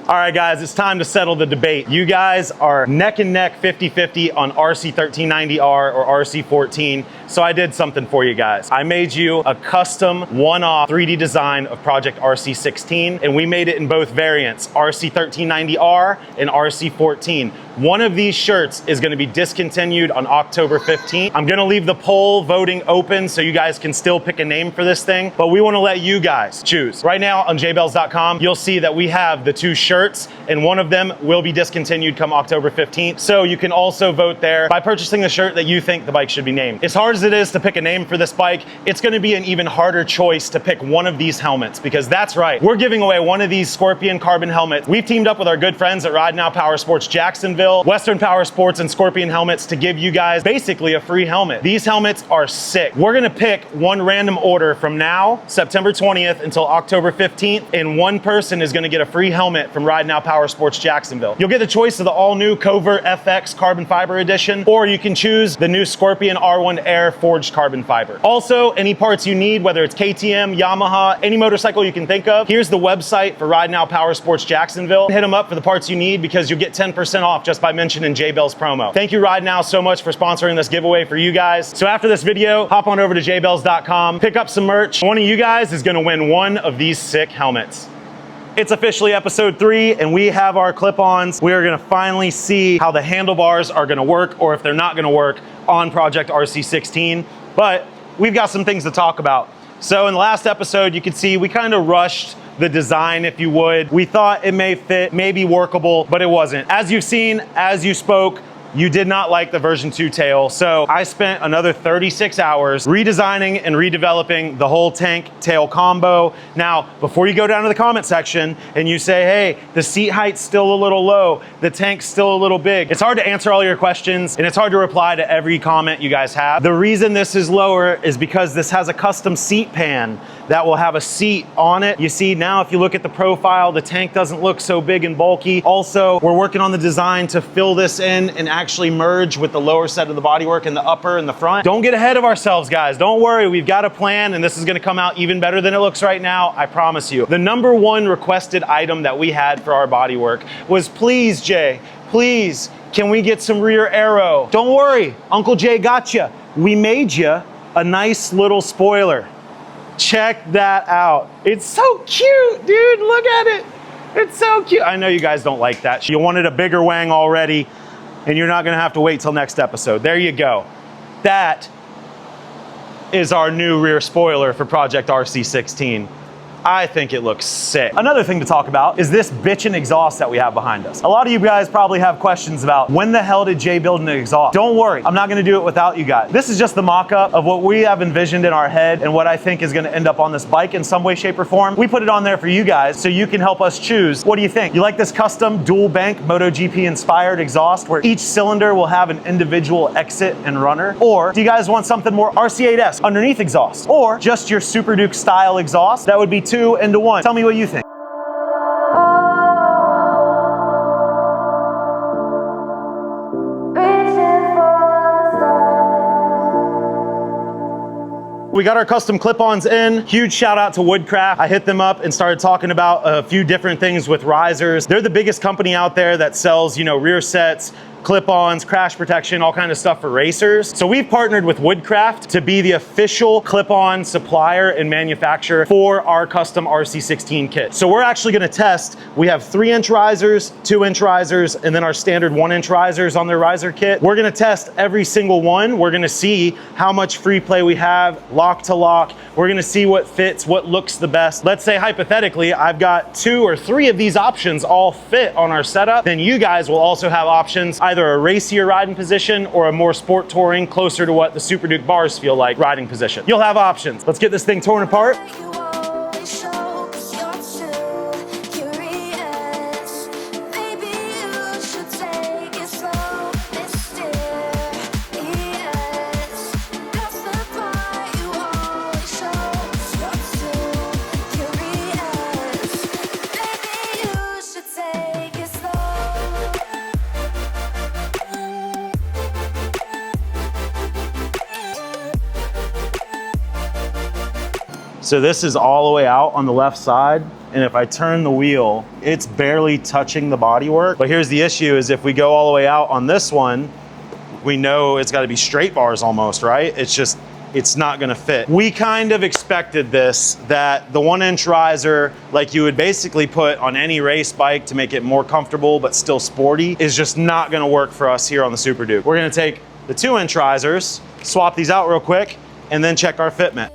All right, guys, it's time to settle the debate. You guys are neck and neck 50-50 on RC1390R or RC14, so I did something for you guys. I made you a custom one-off 3D design of Project RC16, and we made it in both variants, RC1390R and RC14. One of these shirts is gonna be discontinued on October 15th. I'm gonna leave the poll voting open so you guys can still pick a name for this thing, but we wanna let you guys choose. Right now on jbells.com, you'll see that we have the two shirts, and one of them will be discontinued come October 15th. So you can also vote there by purchasing the shirt that you think the bike should be named. As hard as it is to pick a name for this bike, it's gonna be an even harder choice to pick one of these helmets, because that's right, we're giving away one of these Scorpion carbon helmets. We've teamed up with our good friends at Ride Now Power Sports Jacksonville, Western Power Sports, and Scorpion Helmets to give you guys basically a free helmet. These helmets are sick. We're gonna pick one random order from now, September 20th, until October 15th, and one person is gonna get a free helmet from Ride Now Power Sports Jacksonville. You'll get the choice of the all-new Covert FX Carbon Fiber Edition, or you can choose the new Scorpion R1 Air Forged Carbon Fiber. Also, any parts you need, whether it's KTM, Yamaha, any motorcycle you can think of, here's the website for Ride Now Power Sports Jacksonville. Hit them up for the parts you need, because you'll get 10% off just by mentioning JBells promo. Thank you, Ride Now, so much for sponsoring this giveaway for you guys. So after this video, hop on over to jbells.com, pick up some merch. One of you guys is gonna win one of these sick helmets. It's officially episode 3, and we have our clip-ons. We are gonna finally see how the handlebars are gonna work, or if they're not gonna work, on Project RC16. But we've got some things to talk about. So in the last episode, you could see we kind of rushed the design, if you would. We thought it may fit, may be workable, but it wasn't. As you've seen, as you spoke, you did not like the version 2 tail, so I spent another 36 hours redesigning and redeveloping the whole tank tail combo. Now, before you go down to the comment section and you say, hey, the seat height's still a little low, the tank's still a little big, it's hard to answer all your questions, and it's hard to reply to every comment you guys have. The reason this is lower is because this has a custom seat pan that will have a seat on it. You see now, if you look at the profile, the tank doesn't look so big and bulky. Also, we're working on the design to fill this in and actually merge with the lower set of the bodywork and the upper and the front. Don't get ahead of ourselves, guys. Don't worry, we've got a plan, and this is gonna come out even better than it looks right now, I promise you. The number one requested item that we had for our bodywork was, please, Jay, please, can we get some rear aero? Don't worry, Uncle Jay got you. We made you a nice little spoiler. Check that out. It's so cute, dude, look at it. It's so cute. I know you guys don't like that. You wanted a bigger wang already, and you're not gonna have to wait till next episode. There you go. That is our new rear spoiler for Project RC16. I think it looks sick. Another thing to talk about is this bitchin' exhaust that we have behind us. A lot of you guys probably have questions about, when the hell did Jay build an exhaust? Don't worry, I'm not gonna do it without you guys. This is just the mock-up of what we have envisioned in our head and what I think is gonna end up on this bike in some way, shape, or form. We put it on there for you guys so you can help us choose. What do you think? You like this custom dual bank MotoGP inspired exhaust where each cylinder will have an individual exit and runner? Or do you guys want something more RC8S underneath exhaust? Or just your SUPERDUKE style exhaust? That would be 2 into 1. Tell me what you think. We got our custom clip-ons in. Huge shout out to Woodcraft. I hit them up and started talking about a few different things with risers. They're the biggest company out there that sells, you know, rear sets, clip-ons, crash protection, all kind of stuff for racers. So we've partnered with Woodcraft to be the official clip-on supplier and manufacturer for our custom RC16 kit. So we're actually gonna test, we have 3-inch risers, 2-inch risers, and then our standard 1-inch risers on their riser kit. We're gonna test every single one. We're gonna see how much free play we have, lock to lock. We're gonna see what fits, what looks the best. Let's say hypothetically, I've got 2 or 3 of these options all fit on our setup. Then you guys will also have options, either a racier riding position or a more sport touring, closer to what the SUPERDUKE bars feel like riding position. You'll have options. Let's get this thing torn apart. So this is all the way out on the left side. And if I turn the wheel, it's barely touching the bodywork. But here's the issue is if we go all the way out on this one, we know it's gotta be straight bars almost, right? It's not gonna fit. We kind of expected this, that the 1-inch riser, like you would basically put on any race bike to make it more comfortable but still sporty, is just not gonna work for us here on the Super Duke. We're gonna take the 2-inch risers, swap these out real quick, and then check our fitment.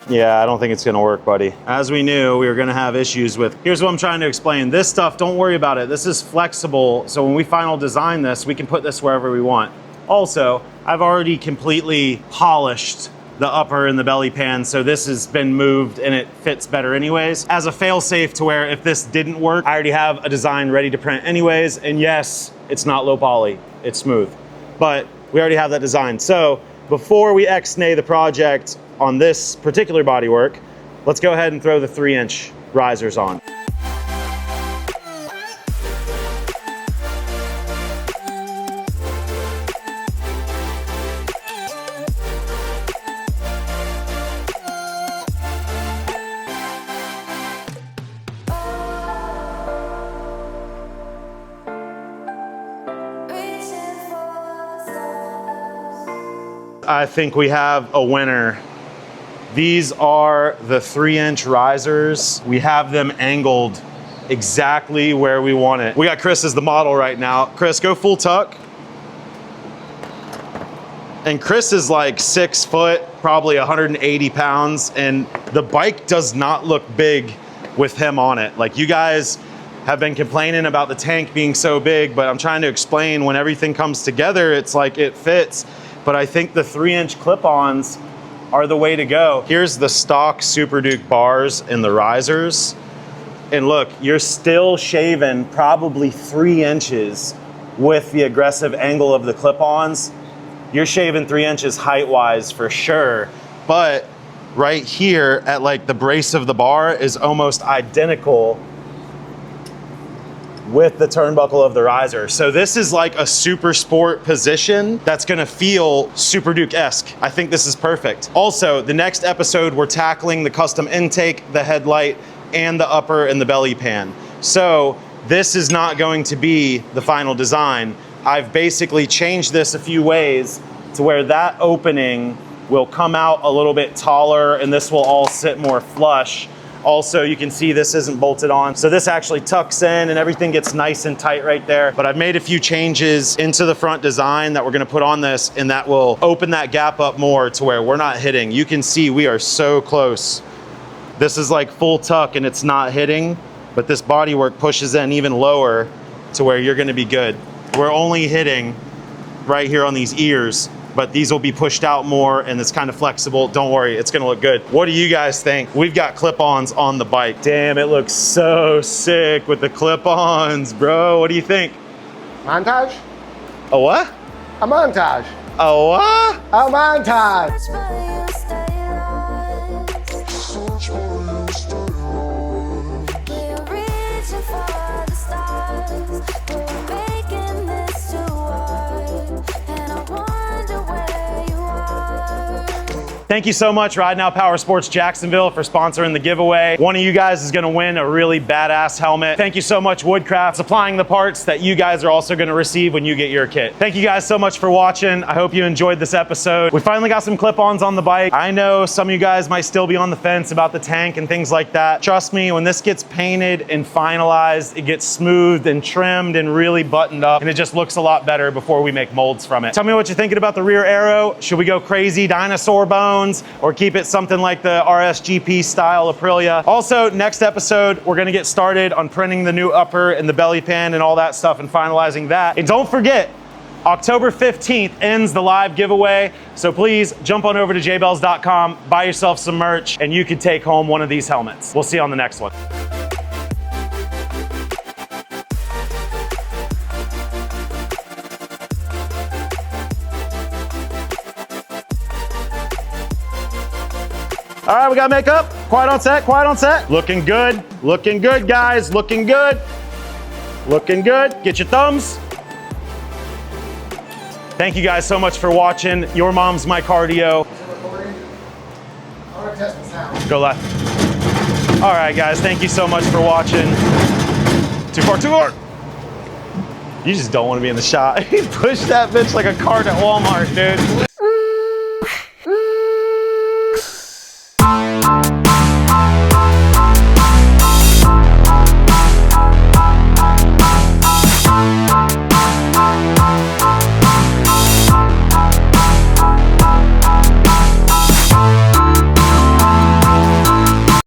Yeah, I don't think it's gonna work, buddy. As we knew, we were gonna have issues with, here's what I'm trying to explain. This stuff, don't worry about it. This is flexible, so when we final design this, we can put this wherever we want. Also, I've already completely polished the upper and the belly pan, so this has been moved and it fits better anyways. As a fail-safe to where if this didn't work, I already have a design ready to print anyways, and yes, it's not low poly, it's smooth. But we already have that design. So before we ex-nay the project on this particular bodywork, let's go ahead and throw the 3-inch risers on. I think we have a winner. These are the 3-inch risers. We have them angled exactly where we want it. We got Chris as the model right now. Chris, go full tuck. And Chris is like 6 foot, probably 180 pounds, and the bike does not look big with him on it. Like, you guys have been complaining about the tank being so big, but I'm trying to explain when everything comes together, it's like it fits. But I think the 3-inch clip-ons are the way to go. Here's the stock Super Duke bars and the risers. And look, you're still shaving probably 3 inches with the aggressive angle of the clip-ons. You're shaving 3 inches height-wise for sure. But right here at like the brace of the bar is almost identical with the turnbuckle of the riser. So this is like a super sport position that's gonna feel Super Duke-esque. I think this is perfect. Also, the next episode, we're tackling the custom intake, the headlight, and the upper and the belly pan. So this is not going to be the final design. I've basically changed this a few ways to where that opening will come out a little bit taller and this will all sit more flush. Also, you can see this isn't bolted on. So this actually tucks in and everything gets nice and tight right there. But I've made a few changes into the front design that we're gonna put on this, and that will open that gap up more to where we're not hitting. You can see we are so close. This is like full tuck and it's not hitting, but this bodywork pushes in even lower to where you're gonna be good. We're only hitting right here on these ears, but these will be pushed out more and it's kind of flexible. Don't worry, it's gonna look good. What do you guys think? We've got clip-ons on the bike. Damn, it looks so sick with the clip-ons, bro. What do you think? Montage? A what? A montage. A what? A montage. Thank you so much, Ride Now Power Sports Jacksonville, for sponsoring the giveaway. One of you guys is gonna win a really badass helmet. Thank you so much, Woodcraft, supplying the parts that you guys are also gonna receive when you get your kit. Thank you guys so much for watching. I hope you enjoyed this episode. We finally got some clip-ons on the bike. I know some of you guys might still be on the fence about the tank and things like that. Trust me, when this gets painted and finalized, it gets smoothed and trimmed and really buttoned up, and it just looks a lot better before we make molds from it. Tell me what you're thinking about the rear aero. Should we go crazy dinosaur bone? tones or keep it something like the RSGP style Aprilia. Also, next episode, we're gonna get started on printing the new upper and the belly pan and all that stuff and finalizing that. And don't forget, October 15th ends the live giveaway. So please jump on over to jbells.com, buy yourself some merch, and you could take home one of these helmets. We'll see you on the next one. All right, we got makeup. Quiet on set, quiet on set. Looking good, guys, looking good. Looking good, get your thumbs. Thank you guys so much for watching. Your mom's my cardio. Is it recording? I want to test the sound. Go left. All right, guys, thank you so much for watching. Too far, too far. You just don't want to be in the shot. He pushed that bitch like a cart at Walmart, dude.